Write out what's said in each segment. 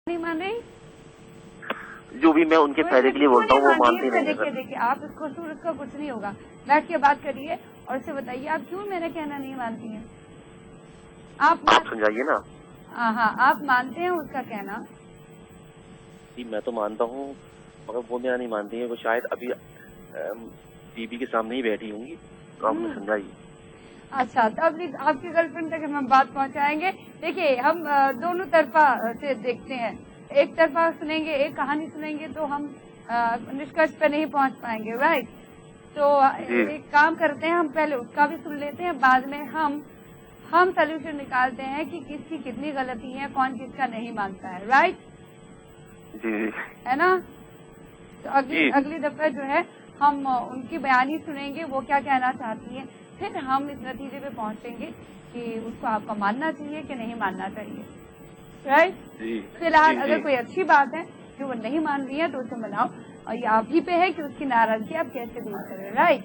नहीं मान रही? जो भी मैं उनके फायदे के लिए बोलता हूँ वो मानती नहीं है। देखिए आप इसको सूरज का कुछ नहीं होगा, बैठ के बात करिए और उससे बताइए आप क्यों मेरा कहना नहीं मानती हैं। आप समझाइए ना। हाँ, आप मानते हैं उसका कहना? जी मैं तो मानता हूँ मगर वो मेरा नहीं मानती है। वो शायद अभी टीवी के सामने ही बैठी होंगी, तो आप मुझे समझाइए। अच्छा, तो अभी आपकी गर्लफ्रेंड तक हम बात पहुंचाएंगे। देखिए हम दोनों तरफा से देखते हैं, एक तरफा सुनेंगे, एक कहानी सुनेंगे तो हम निष्कर्ष पे नहीं पहुंच पाएंगे, राइट? तो एक काम करते हैं, हम पहले उसका भी सुन लेते हैं, बाद में हम सोल्यूशन निकालते हैं कि किसकी कितनी गलती है, कौन किसका नहीं मानता है, राइट? जी है ना? तो अगली दफा जो है हम उनकी बयानी सुनेंगे, वो क्या कहना चाहती है, फिर हम इस नतीजे पे पहुंचेंगे कि उसको आपका मानना चाहिए कि नहीं मानना चाहिए, राइट? फिलहाल अगर कोई अच्छी बात है जो वो नहीं मान रही है तो उसे मनाओ, और ये आप ही पे है कि उसकी नाराजगी आप कैसे दूर करें, राइट?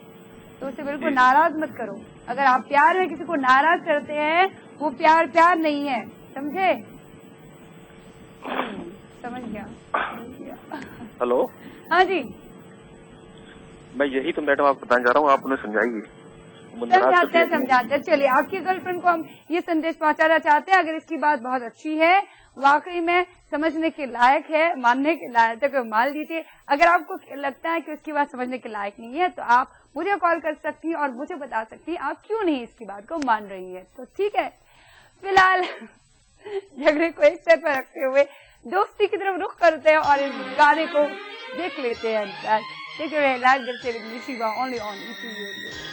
तो उसे बिल्कुल नाराज मत करो। अगर आप प्यार में किसी को नाराज करते हैं वो प्यार नहीं है, समझे? समझ गया। हेलो। हाँ जी, मैं यही तो मैडम आपको बताना चाह रहा हूँ, आप उन्हें समझाइए। समझाते हैं। चलिए आपकी गर्लफ्रेंड को हम ये संदेश पहुंचाना चाहते हैं, अगर इसकी बात बहुत अच्छी है, वाकई में समझने के लायक है, मानने के लायक है तो मान लीजिए। अगर आपको लगता है कि उसकी बात समझने के लायक नहीं है तो आप मुझे कॉल कर सकती हैं और मुझे बता सकती हैं आप क्यों नहीं इसकी बात को मान रही है। तो ठीक है, फिलहाल झगड़े को एक साइड पर रखते हुए दोस्ती की तरफ रुख करते हैं और इस गाने को देख लेते हैं। देखिए लाइव जब से शिवा ओनली ऑन इसी।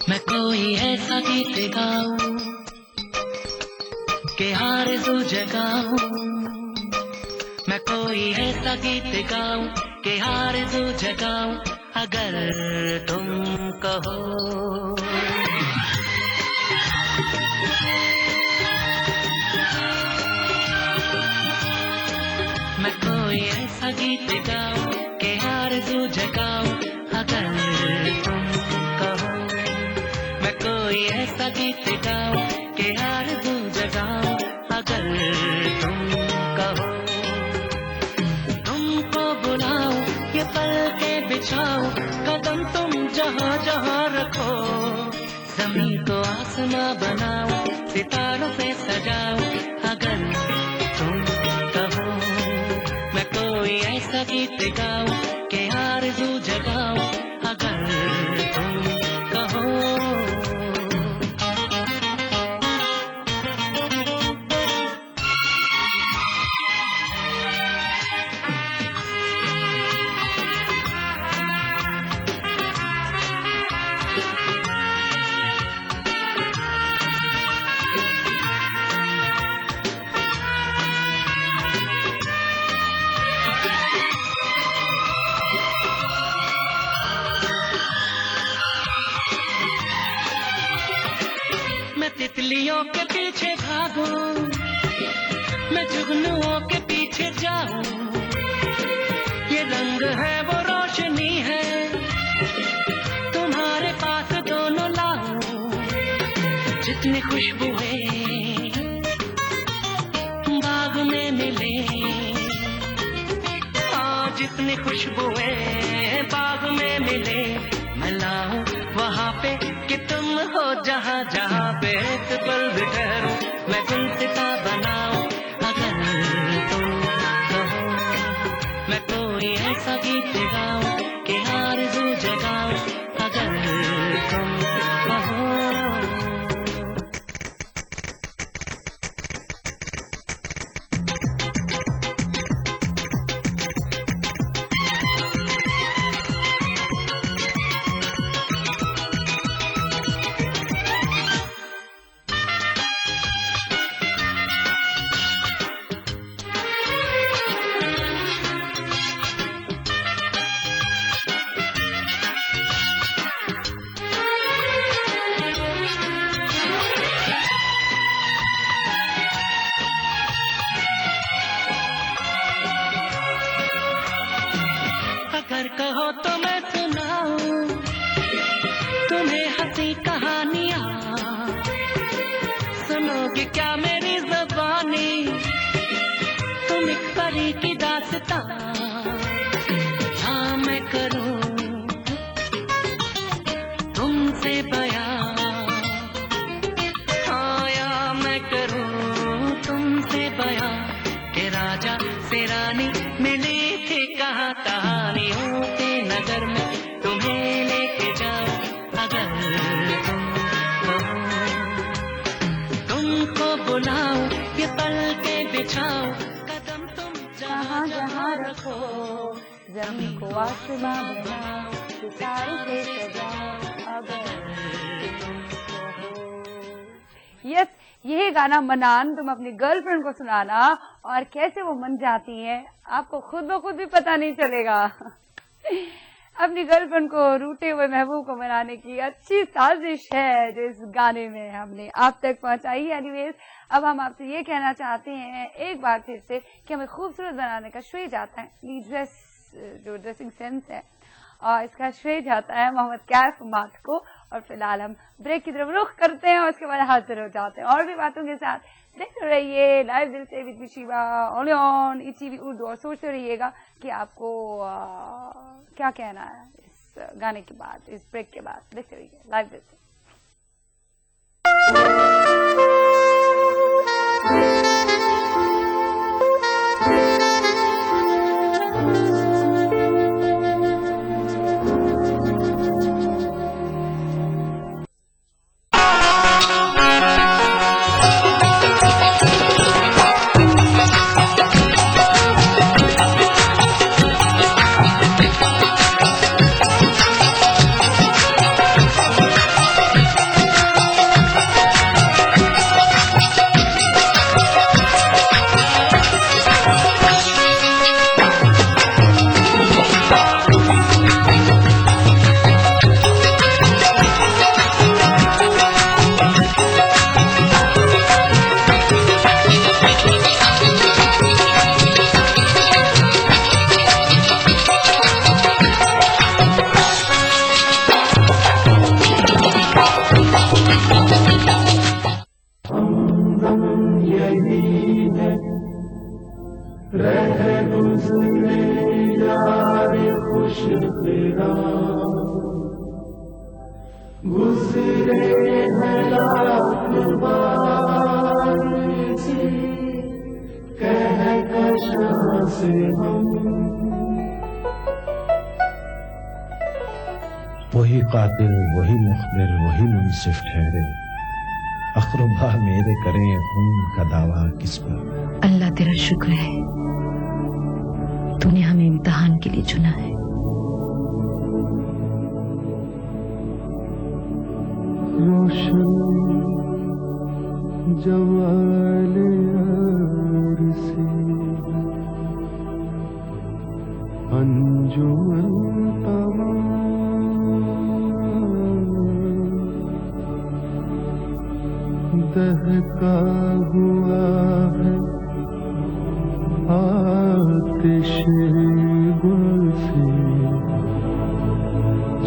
मैं कोई ऐसा गीत गाऊं कि आरज़ू जगाऊं, मैं कोई ऐसा गीत गाऊं कि आरज़ू जगाऊं, अगर तुम कहो। मैं कोई ऐसा गीत गाऊं कि आरज़ू जगाऊं, अगर तुम कहो। मैं कोई ऐसा गीत गाऊं कि आरज़ू जगाऊं, अगर तुम कहो। तुमको बुलाऊं, ये पलकें बिछाऊं, कदम तुम जहां जहां रखो। ज़मीन को आसमां बनाऊं, सितारों से सजाऊं, अगर तुम कहो। मैं कोई ऐसा गीत गाऊं कि आरज़ू जगाऊं, अगर तुम कहो। मैं तितलियों के पीछे भागूं, मैं जुगनुओं के पीछे जाऊं, ये रंग है वो रोशनी है, तुम्हारे पास दोनों लाऊं। जितनी खुशबुएं बाग में मिले, हाँ जितनी खुशबुएं बाग में मिले, मैं लाऊं वहाँ पे कि तुम हो जहाँ जहाँ पे एक पल भी ठहरूं, मैं गुलसिता बनाऊं, अगर तुम कहो। मैं कोई ऐसा गीत गाऊं कि आरज़ू जगाऊं, अगर तुम कहो। नई कहानियाँ सुनोगे क्या मेरी ज़बानी, तुम एक परी की दास्तां हाँ मैं करूँ तुमसे बयां, हाँ या मैं करूँ तुमसे बयां के राजा से रानी मिली थी कहाँ कहानियों के नगर में तुम्हें लेके जाऊं अगर तुमको बुलाऊं ये पल के बिछाऊं कदम तुम जहाँ जहाँ जहाँ रखो, जमीन को आसमां बनाओ, सितारों से सजाओ अगर तुम हो। यस, यही गाना मनान तुम अपनी गर्लफ्रेंड को सुनाना और कैसे वो मन जाती है आपको खुद ब खुद भी पता नहीं चलेगा। अपनी गर्लफ्रेंड को रूठे हुए महबूब को मनाने की अच्छी साजिश है जो इस गाने में हमने आप तक पहुंचाई। एनीवेज, अब हम आपसे ये कहना चाहते हैं एक बार फिर से कि हमें खूबसूरत बनाने का श्रेय जाता है ड्रेस, जो ड्रेसिंग सेंस है, और इसका श्रेय जाता है मोहम्मद कैफ मात को। और फिलहाल हम ब्रेक की तरफ रुख करते हैं और उसके बाद हाजिर हो जाते हैं और भी बातों के साथ। देखते रहिए लाइव दिल से with Shiva only on ETV Urdu, और सोचते रहिएगा कि आपको क्या कहना है इस गाने के बाद, इस ब्रेक के बाद। देखते रहिए लाइव दिल से। वही कातिल, वही मुखबिर, वही मुंसिफ ठहरे, अक़रबा मेरे करें खून का दावा किस पर। अल्लाह तेरा शुक्र है, तूने हमें इम्तिहान के लिए चुना है। रोशन जवाले अरसे अंजुमन दहका हुआ है आतिश गुल से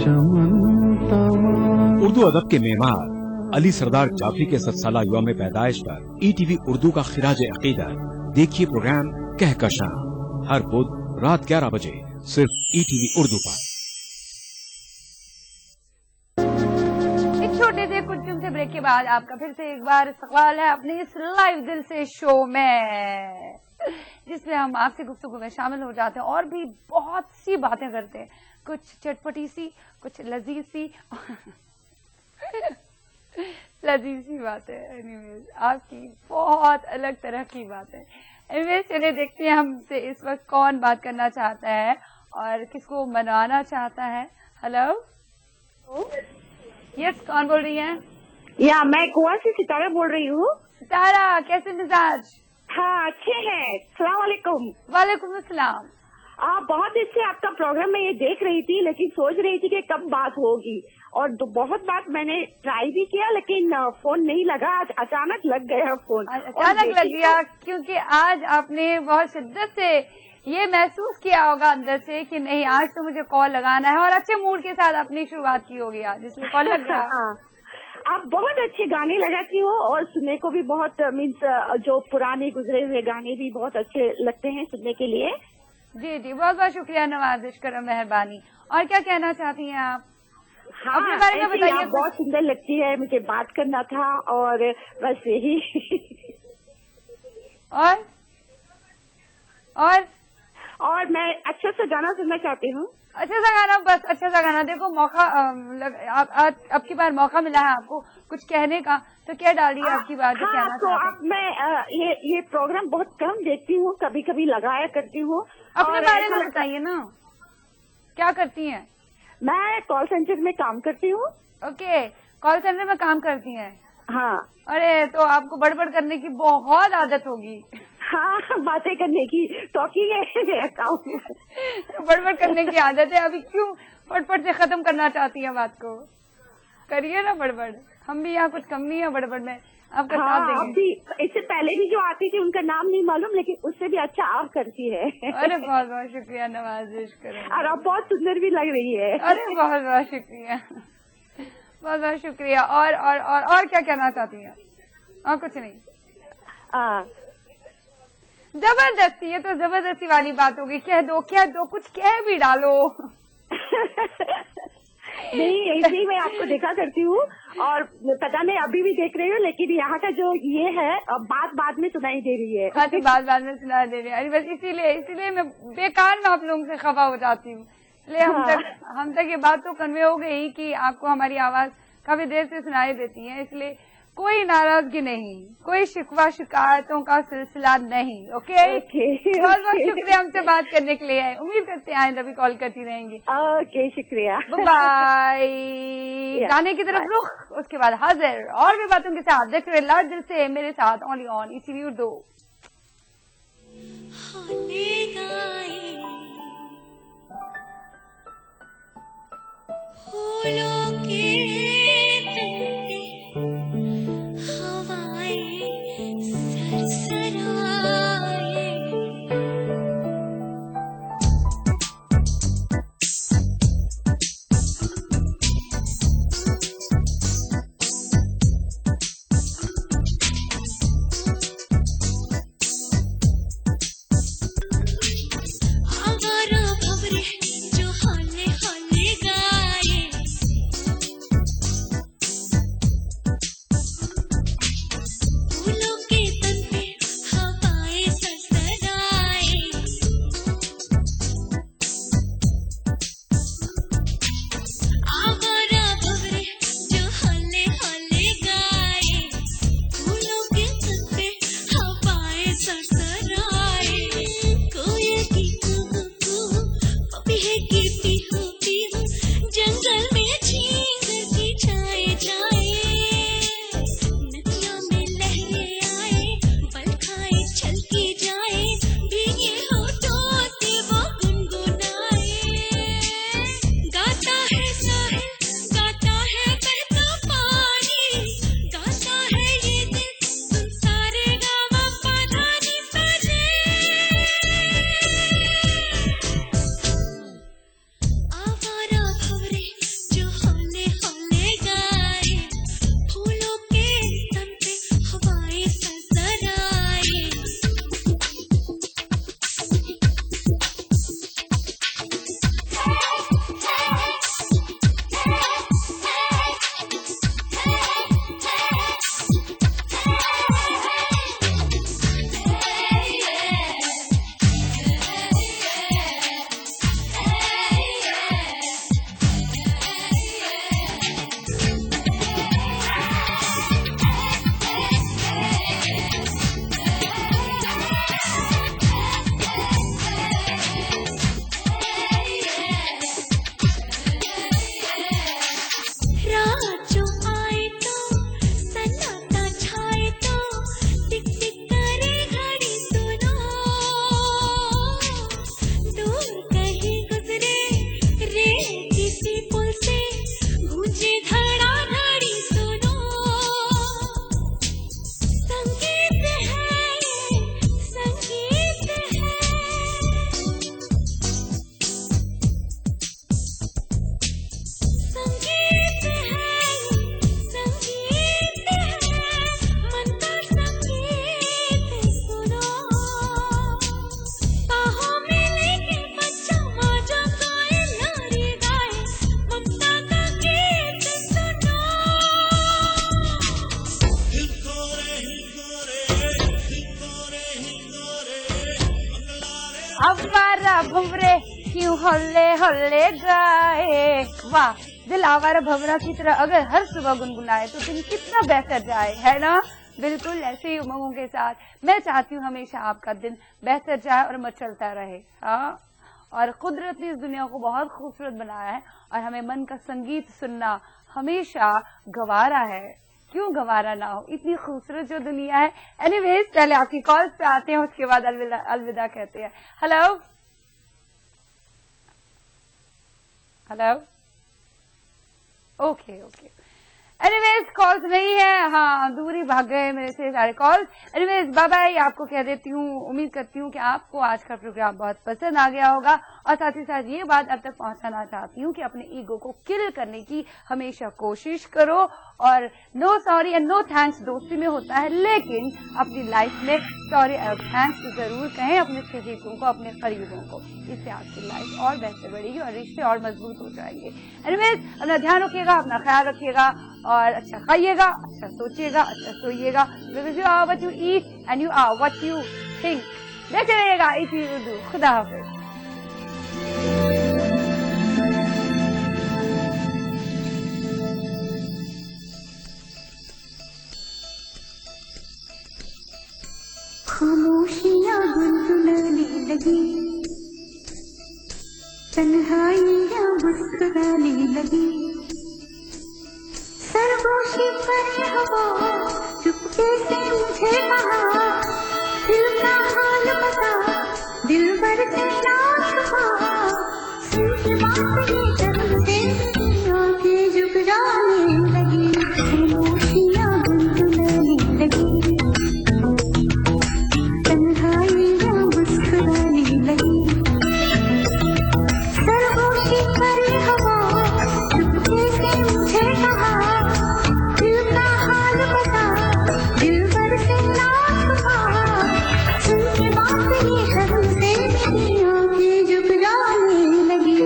चमन तमाम। उर्दू अदब के मेमार अली सरदार जाफरी के 7 साला युवा में पैदाइश पर ईटीवी उर्दू का खिराज अकीदत। देखिए प्रोग्राम कहकशां हर बुध रात 11 बजे सिर्फ ईटीवी उर्दू पर। एक छोटे से कुछ से ब्रेक के बाद आपका फिर से एक बार सवाल है अपने इस लाइव दिल से शो में, जिसमें हम आपसे गुफ्तगू में शामिल हो जाते हैं और भी बहुत सी बातें करते हैं, कुछ चटपटी सी, कुछ लजीज सी लजीज सी बातें, एनीवेज आपकी बहुत अलग तरह की बातें। एनीवेज चलिए देखते हैं हमसे इस वक्त कौन बात करना चाहता है और किसको मनाना चाहता है। हेलो, यस, कौन बोल रही हैं? या मैं गोवा से सितारा बोल रही हूँ। सितारा, कैसे मिजाज? हाँ, अच्छे हैं। सलाम वालेकुम। वालेकुम अस्सलाम। बहुत दिन से आपका प्रोग्राम मैं ये देख रही थी, लेकिन सोच रही थी कि कब बात होगी, और बहुत बार मैंने ट्राई भी किया लेकिन फोन नहीं लगा। आज अचानक लग गया फोन। अचानक लग गया क्योंकि आज आपने बहुत शिद्दत से ये महसूस किया होगा अंदर से कि नहीं आज तो मुझे कॉल लगाना है, और अच्छे मूड के साथ अपनी शुरुआत की होगी आज, इसलिए कॉल लग गया। आप बहुत अच्छे गाने लगाती हो और सुनने को भी बहुत मीन्स जो पुराने गुजरे हुए गाने भी बहुत अच्छे लगते हैं सुनने के लिए। जी जी, बहुत बहुत शुक्रिया नवाजिश करम, मेहरबानी। और क्या कहना चाहती हैं आप? हाँ, अपने बारे में ऐसे ही बताइए आप बहुत सुंदर लगती है, मुझे बात करना था और बस यही। और मैं अच्छा सा गाना सुनना चाहती हूँ। अच्छा सा गाना, बस अच्छा सा गाना। देखो मौका अब की बार मौका मिला है आपको कुछ कहने का, तो क्या डालिए आपकी बात जो कहना तो चाहते हैं। अब मैं ये प्रोग्राम बहुत कम देखती हूँ, कभी कभी लगाया करती हूँ। अपने बारे में बताइए ना, क्या करती हैं? मैं कॉल सेंटर में काम करती हूँ। ओके, कॉल सेंटर में काम करती हैं। हाँ। अरे तो आपको बड़बड़ करने की बहुत आदत होगी। हाँ, बातें करने की, टॉकिंग है मेरा काम। बड़बड़ करने की आदत है, अभी क्यों फटफट से खत्म करना चाहती है बात को? करिए ना बड़बड़, हम भी यहाँ कुछ कम नहीं है बड़बड़ में, आपका साथ देंगे। अभी इससे पहले भी जो आती थी उनका नाम नहीं मालूम, लेकिन उससे भी अच्छा आप करती है। अरे बहुत बहुत शुक्रिया नवाजिश करें। और आप बहुत सुंदर भी लग रही है। अरे बहुत बहुत शुक्रिया, बहुत बहुत शुक्रिया। और क्या कहना चाहती हैं? और कुछ नहीं, जबरदस्ती, ये तो जबरदस्ती वाली बात होगी। कह दो कुछ कह भी डालो। नहीं, ऐसे ही मैं आपको देखा करती हूँ और पता नहीं अभी भी देख रही हूँ, लेकिन यहाँ का जो ये है बात बाद में सुनाई दे रही है। हाँ, तो बाद में सुनाई दे रही है। बस इसीलिए मैं बेकार में आप लोगों से खफा हो जाती हूँ। इसलिए हम तक ये बात तो कन्वे हो गई कि आपको हमारी आवाज काफी देर से सुनाई देती है, इसलिए कोई नाराजगी नहीं, कोई शिकवा शिकायतों का सिलसिला नहीं। ओके, बहुत बहुत शुक्रिया हमसे बात करने के लिए। उम्मीद करते हैं आइंदा भी कॉल करती रहेंगी। ओके, शुक्रिया, बाय। गाने की तरफ रुख, उसके बाद हाजिर और भी बातों के साथ। देख रहे लाड दिल से मेरे साथ ओनली ऑन ETV उर्दू। आवारा भंवरे जो हौले हौले गाए, यूं हल्ले हल्ले गाए, वाह, दिल आवारा भंवरा की तरह अगर हर सुबह गुनगुनाए तो दिन कितना बेहतर जाए, है ना? बिल्कुल ऐसे ही उमंगों के साथ मैं चाहती हूँ हमेशा आपका दिन बेहतर जाए और मचलता रहे। हाँ, और कुदरत ने इस दुनिया को बहुत खूबसूरत बनाया है और हमें मन का संगीत सुनना हमेशा गवारा है। क्यों गवारा ना हो, इतनी खूबसूरत जो दुनिया है। एनीवेज, पहले आपकी कॉल्स पे आते हैं, उसके बाद अलविदा कहते हैं। Hello hello, okay okay. Anyways, calls नहीं है, हाँ, दूरी भाग गए मेरे से सारे कॉल्स। एनीवेज, बाय बाय, आपको कह देती हूँ, उम्मीद करती हूँ कि आपको आज का प्रोग्राम बहुत पसंद आ गया होगा और साथ ही साथ ये बात अब तक पहुंचाना चाहती हूँ कि अपने ईगो को किल करने की हमेशा कोशिश करो और no sorry and no thanks दोस्ती में होता है, लेकिन अपनी लाइफ में सॉरी और थैंक्स जरूर कहें अपने सहीकों को, अपने करीबों को। इससे आपकी लाइफ और बेहतर बढ़ेगी और रिश्ते और मजबूत हो जाएंगे। एनीवेज, अपना ध्यान रखिएगा, अपना ख्याल रखिएगा और अच्छा खाइएगा, अच्छा सोचिएगा, अच्छा सोइएगा। Because you are what you eat and you are what you think. देखते रहिएगा ईटीवी उर्दू। खुदा हाफिज। खामोशियाँ गुनगुनाने लगी, तन्हाइयाँ मुस्कुराने लगी, सरगोशी पर हवा चुपके से मुझे कहा, दिल का हाल बता, दिल भर से ना छुपा, सुन के बात ये करते आंखें झुक जाने लगी, खामोशियाँ गुनगुनाने लगी, तन्हाइयाँ मुस्कुराने लगी, सरगोशी पर हवा चुपके से मुझे कहा, दिल का हाल बता, दिल भर से ना छुपा, सुन के बात ये शर्म से मेरी आंखें झुक जाने लगी।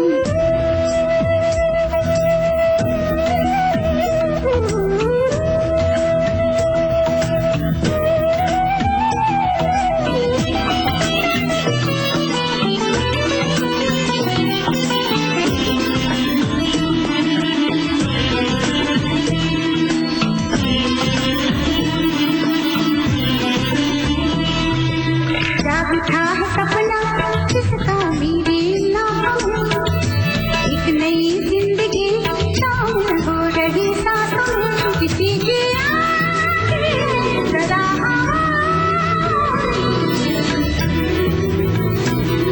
जाग था है सपना जिसका मेरे नाम में, एक नई जिंदगी शामिल हो रही सांसों में, किसी की आंखें जरा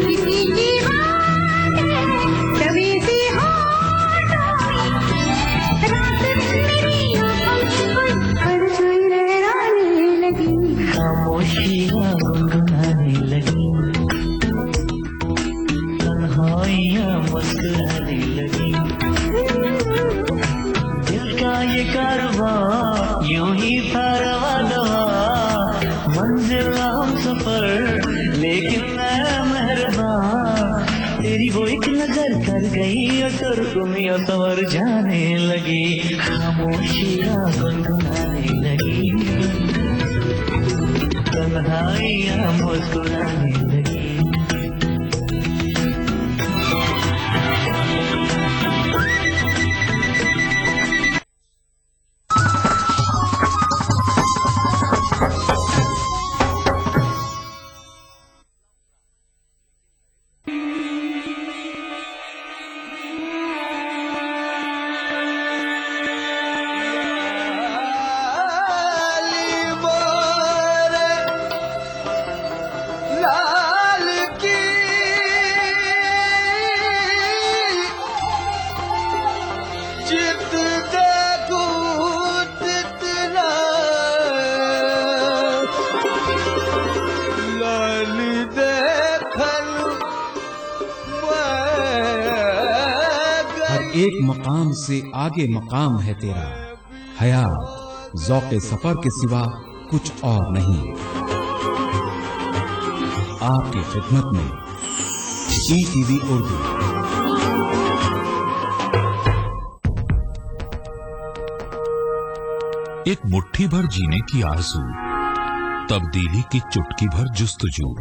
किसी की बातें कभी सी होठों में, रात मेरी आंखों में परछाई लहराने लगी, खामोशियाँ गुनगुनाने लगी, तन्हाइयाँ मुस्कुराने लगी, दिल का ये कारवां यूं ही था रवा दवा, मंजिल हम सफर लेकिन मैं मेहरबान, तेरी वो एक नजर कर गई और तुरकुमियाँ संवर जाने लगी, खामोशियाँ गुनगुनाने लगी, तन्हाइयाँ मुस्कुराने लगी। एक मकाम से आगे मकाम है तेरा, हयात ज़ौक़े सफर के सिवा कुछ और नहीं। आपकी खिदमत में ईटीवी उर्दू। एक मुट्ठी भर जीने की आरज़ू, तब्दीली की चुटकी भर जुस्तजू,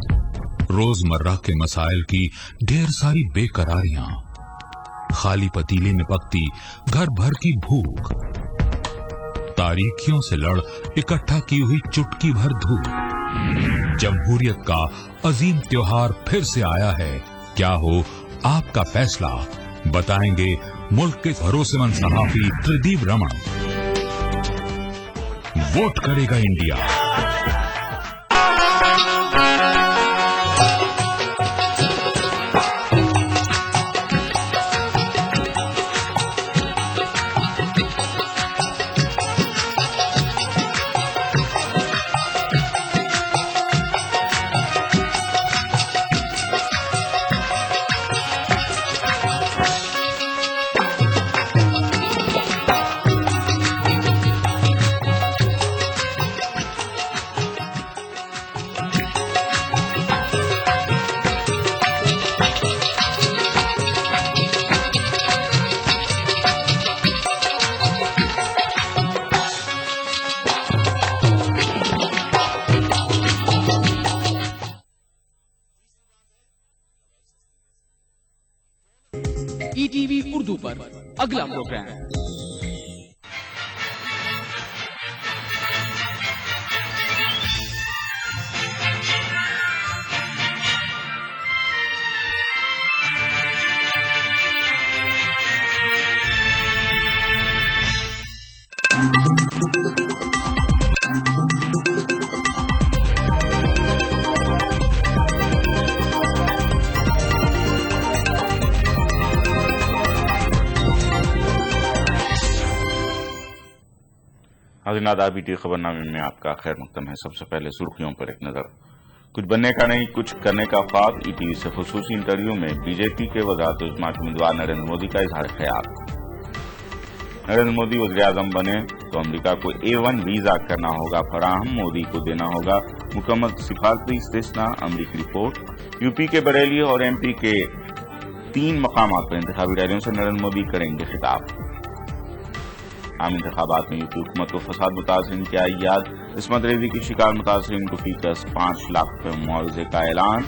रोजमर्रा के मसाइल की ढेर सारी बेकरारियां, खाली पतीले में पकती घर भर की भूख, तारीखियों से लड़ इकट्ठा की हुई चुटकी भर धूप। जमहूरियत का अजीम त्योहार फिर से आया है। क्या हो आपका फैसला, बताएंगे मुल्क के भरोसेमंद सहाफी त्रिदीप रमन। वोट करेगा इंडिया। ईटीवी उर्दू पर अगला प्रोग्राम। आदाबी खबरनामे में आपका खैर मकदम है। सबसे पहले सुर्खियों पर एक नजर। कुछ बनने का नहीं, कुछ करने का ख्वाब। ईटीवी से खुसूसी इंटरव्यू में बीजेपी के वज़ारत-ए-उज़्मा के उम्मीदवार नरेंद्र मोदी का इजहार ख्याल। नरेंद्र मोदी वज़ीर-ए-आज़म बने तो अमेरिका को A1 वीजा करना होगा फराहम, मोदी को देना होगा मुकम्मल सिफारती इस्तिस्ना, अमेरिकी रिपोर्ट। यूपी के बरेली और MP के 3 मकामात पर इंतखाबी रैलियों से नरेंद्र मोदी करेंगे खिताब। आम इंतखाबात में यूपी हुकूमत को फसाद मुतासरीन की आई याद। इस्मत रेजी की शिकार मुतासरीन को फीकस 5 लाख रुपये मुआवजे का ऐलान।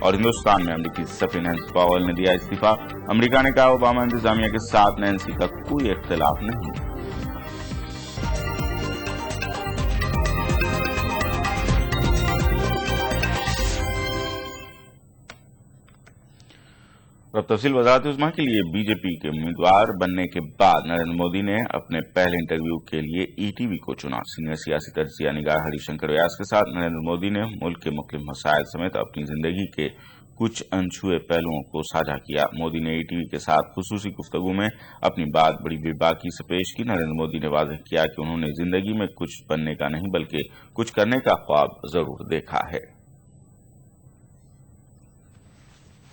और हिंदुस्तान में अमरीकी सफीर नैन्सी पावेल ने दिया इस्तीफा। अमेरिका ने कहा ओबामा इंतजामिया के साथ नैन्सी का कोई इख्तिलाफ नहीं। अब तफसील वज़ारत-ए-उज़्मा के लिए बीजेपी के उम्मीदवार बनने के बाद नरेंद्र मोदी ने अपने पहले इंटरव्यू के लिए ईटीवी को चुना। सीनियर सियासी तजिया निगार हरिशंकर व्यास के साथ नरेंद्र मोदी ने मुल्क के मुख्तलिफ मसाइल समेत अपनी जिंदगी के कुछ अनछुए पहलुओं को साझा किया। मोदी ने ईटीवी के साथ खुसूसी गुफ्तगू में अपनी बात बड़ी बेबाकी से पेश की। नरेंद्र मोदी ने वाज़ेह किया कि उन्होंने जिंदगी में कुछ बनने का नहीं बल्कि कुछ करने का ख्वाब जरूर देखा है।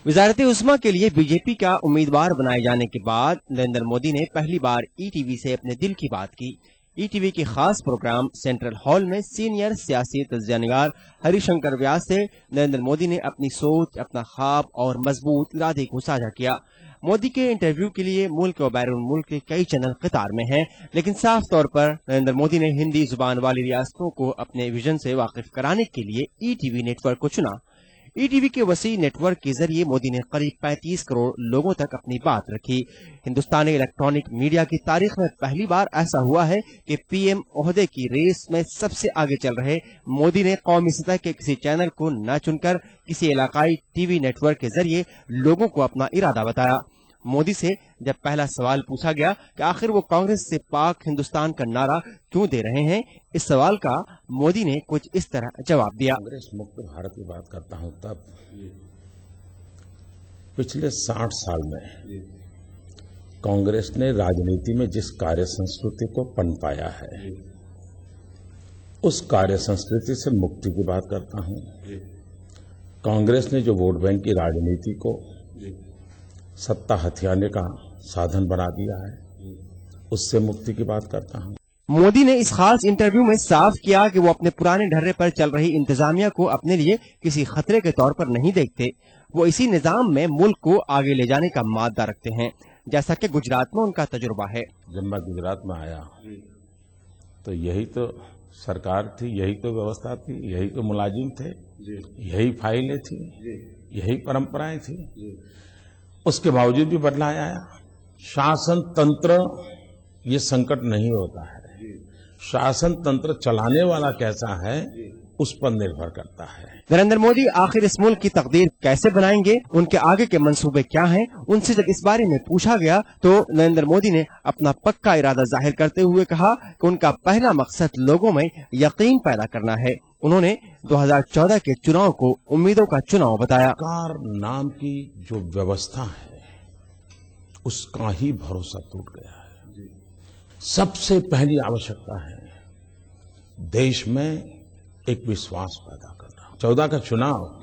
वज़ारत-ए-उज़्मा के लिए बीजेपी का उम्मीदवार बनाए जाने के बाद नरेंद्र मोदी ने पहली बार ईटीवी से अपने दिल की बात की। ईटीवी के खास प्रोग्राम सेंट्रल हॉल में सीनियर सियासी तजियानिगार हरिशंकर व्यास से नरेंद्र मोदी ने अपनी सोच, अपना ख्वाब और मजबूत इरादे को साझा किया। मोदी के इंटरव्यू के लिए मुल्क और बैरून मुल्क के कई चैनल कतार में हैं, लेकिन साफ तौर पर नरेंद्र मोदी ने हिंदी जुबान वाली रियासतों को अपने विजन से वाकिफ कराने के लिए ईटीवी नेटवर्क को चुना। ईटीवी के वसी नेटवर्क के जरिए मोदी ने करीब 35 करोड़ लोगों तक अपनी बात रखी। हिंदुस्तानी इलेक्ट्रॉनिक मीडिया की तारीख में पहली बार ऐसा हुआ है कि पीएम ओहदे की रेस में सबसे आगे चल रहे मोदी ने कौमी सतह के किसी चैनल को न चुनकर किसी इलाकाई टीवी नेटवर्क के जरिए लोगों को अपना इरादा बताया। मोदी से जब पहला सवाल पूछा गया कि आखिर वो कांग्रेस से पाक हिंदुस्तान का नारा क्यों दे रहे हैं, इस सवाल का मोदी ने कुछ इस तरह जवाब दिया। कांग्रेस मुक्त भारत की बात करता हूं तब पिछले 60 साल में कांग्रेस ने राजनीति में जिस कार्य संस्कृति को पनपाया है, उस कार्य संस्कृति से मुक्ति की बात करता हूं। कांग्रेस ने जो वोट बैंक की राजनीति को सत्ता हथियाने का साधन बना दिया है, उससे मुक्ति की बात करता हूं। मोदी ने इस खास इंटरव्यू में साफ किया कि वो अपने पुराने ढर्रे पर चल रही इंतजामिया को अपने लिए किसी खतरे के तौर पर नहीं देखते। वो इसी निजाम में मुल्क को आगे ले जाने का मादा रखते हैं, जैसा कि गुजरात में उनका तजुर्बा है। जब मैं गुजरात में आया तो यही तो सरकार थी, यही तो व्यवस्था थी, यही तो मुलाजिम थे, यही फाइलें थी, यही परंपराएं थी। उसके बावजूद भी बदलाव आया। शासन तंत्र ये संकट नहीं होता है, शासन तंत्र चलाने वाला कैसा है उस पर निर्भर करता है। नरेंद्र मोदी आखिर इस मुल्क की तकदीर कैसे बनाएंगे, उनके आगे के मंसूबे क्या हैं? उनसे जब इस बारे में पूछा गया तो नरेंद्र मोदी ने अपना पक्का इरादा जाहिर करते हुए कहा कि उनका पहला मकसद लोगों में यकीन पैदा करना है। उन्होंने 2014 के चुनाव को उम्मीदों का चुनाव बताया। सरकार नाम की जो व्यवस्था है उसका ही भरोसा टूट गया है। सबसे पहली आवश्यकता है देश में एक विश्वास पैदा करना। 14 का चुनाव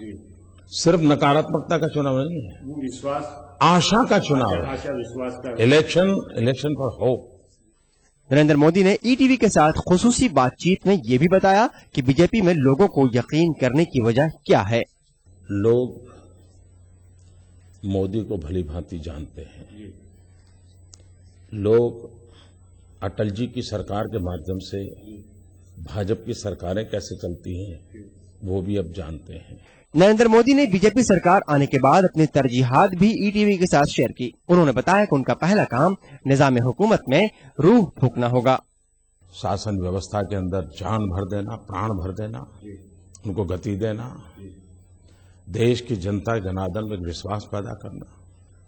सिर्फ नकारात्मकता का चुनाव नहीं है, विश्वास आशा का चुनाव है। Election for hope. Narendra Modi ने ईटीवी के साथ खुसूसी बातचीत में ये भी बताया कि बीजेपी में लोगों को यकीन करने की वजह क्या है। लोग मोदी को भली भांति जानते हैं। लोग अटल जी की सरकार के माध्यम से भाजपा की सरकारें कैसे चलती हैं वो भी अब जानते हैं। नरेंद्र मोदी ने बीजेपी सरकार आने के बाद अपनी तरजीहात भी ईटीवी के साथ शेयर की। उन्होंने बताया कि उनका पहला काम निजाम हुकूमत में रूह फूंकना होगा। शासन व्यवस्था के अंदर जान भर देना, प्राण भर देना, उनको गति देना, देश की जनता जनार्दन में विश्वास पैदा करना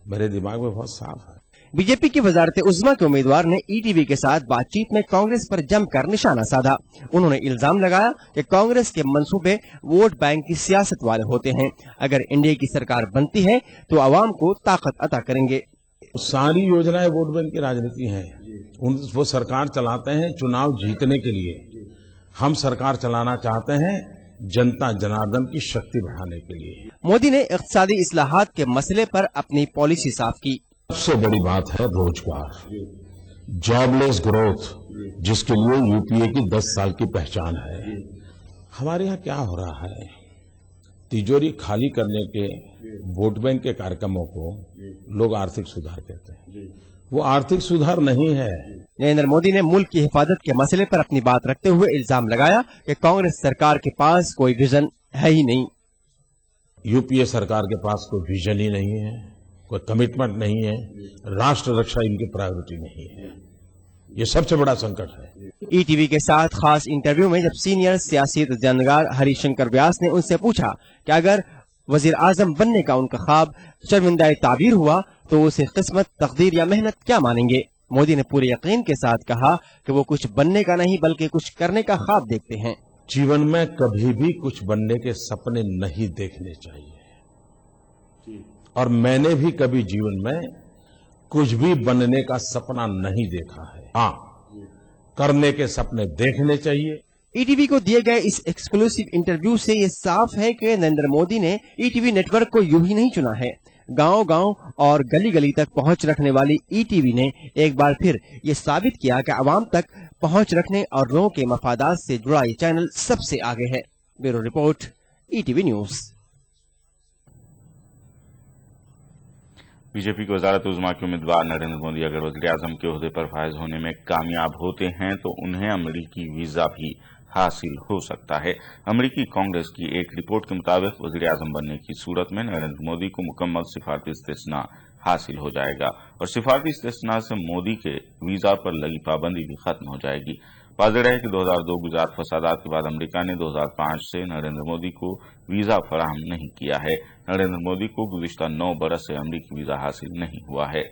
मेरे दिमाग में बहुत साफ है। बीजेपी की वजारत उज़्मा के उम्मीदवार ने ईटीवी के साथ बातचीत में कांग्रेस पर जमकर निशाना साधा। उन्होंने इल्जाम लगाया कि कांग्रेस के मंसूबे वोट बैंक की सियासत वाले होते हैं। अगर एनडीए की सरकार बनती है तो आवाम को ताकत अता करेंगे। सारी योजनाएं वोट बैंक की राजनीति है। वो सरकार चलाते हैं चुनाव जीतने के लिए, हम सरकार चलाना चाहते हैं जनता जनार्दन की शक्ति बढ़ाने के लिए। मोदी ने इक़्तिसादी इस्लाहात के मसले पर अपनी पॉलिसी साफ की। सबसे बड़ी बात है रोजगार, जॉबलेस ग्रोथ, जिसके लिए यूपीए की 10 साल की पहचान है। हमारे यहाँ क्या हो रहा है, तिजोरी खाली करने के वोट बैंक के कार्यक्रमों को लोग आर्थिक सुधार कहते हैं। वो आर्थिक सुधार नहीं है। नरेंद्र मोदी ने मुल्क की हिफाजत के मसले पर अपनी बात रखते हुए इल्जाम लगाया कि कांग्रेस सरकार के पास कोई विजन है ही नहीं। यूपीए सरकार के पास कोई विजन ही नहीं है, कोई कमिटमेंट नहीं है, राष्ट्र रक्षा इनकी प्रायोरिटी नहीं है। ये सबसे बड़ा संकट है। ईटीवी के साथ खास इंटरव्यू में जब सीनियर सियासी तजर्बाकार हरिशंकर व्यास ने उनसे पूछा कि अगर वजीर आजम बनने का उनका ख्वाब शर्मिंदा ताबीर हुआ तो उसे किस्मत, तकदीर या मेहनत क्या मानेंगे, मोदी ने पूरे यकीन के साथ कहा कि वो कुछ बनने का नहीं बल्कि कुछ करने का ख्वाब देखते हैं। जीवन में कभी भी कुछ बनने के सपने नहीं देखने चाहिए, और मैंने भी कभी जीवन में कुछ भी बनने का सपना नहीं देखा है। हाँ, करने के सपने देखने चाहिए। ईटीवी को दिए गए इस एक्सक्लूसिव इंटरव्यू से ये साफ है कि नरेंद्र मोदी ने ईटीवी नेटवर्क को यूं ही नहीं चुना है। गांव-गांव और गली-गली तक पहुंच रखने वाली ईटीवी ने एक बार फिर ये साबित किया कि आवाम तक पहुंच रखने और लोगों के मफादात से जुड़ा ये चैनल सबसे आगे है। Bureau report, ETV news. BJP के वजारत उज़्मा के उम्मीदवार नरेंद्र मोदी अगर वज़ीर आज़म के ओहदे पर फायज होने में कामयाब होते हैं तो उन्हें अमेरिकी वीजा भी हासिल हो सकता है। अमेरिकी कांग्रेस की एक रिपोर्ट के मुताबिक वज़ीर आज़म बनने की सूरत में नरेंद्र मोदी को मुकम्मल सिफारती इस्तिस्ना हासिल हो जाएगा और सिफारती इस्तिस्ना से मोदी के वीजा पर लगी पाबंदी भी खत्म हो जाएगी। वाज़ेह है कि 2002 गुजरात फसादात के बाद अमेरिका ने 2005 से नरेंद्र मोदी को वीजा फराहम नहीं किया है। नरेंद्र मोदी को गुज़िश्ता 9 बरस से अमेरिकी वीजा हासिल नहीं हुआ है।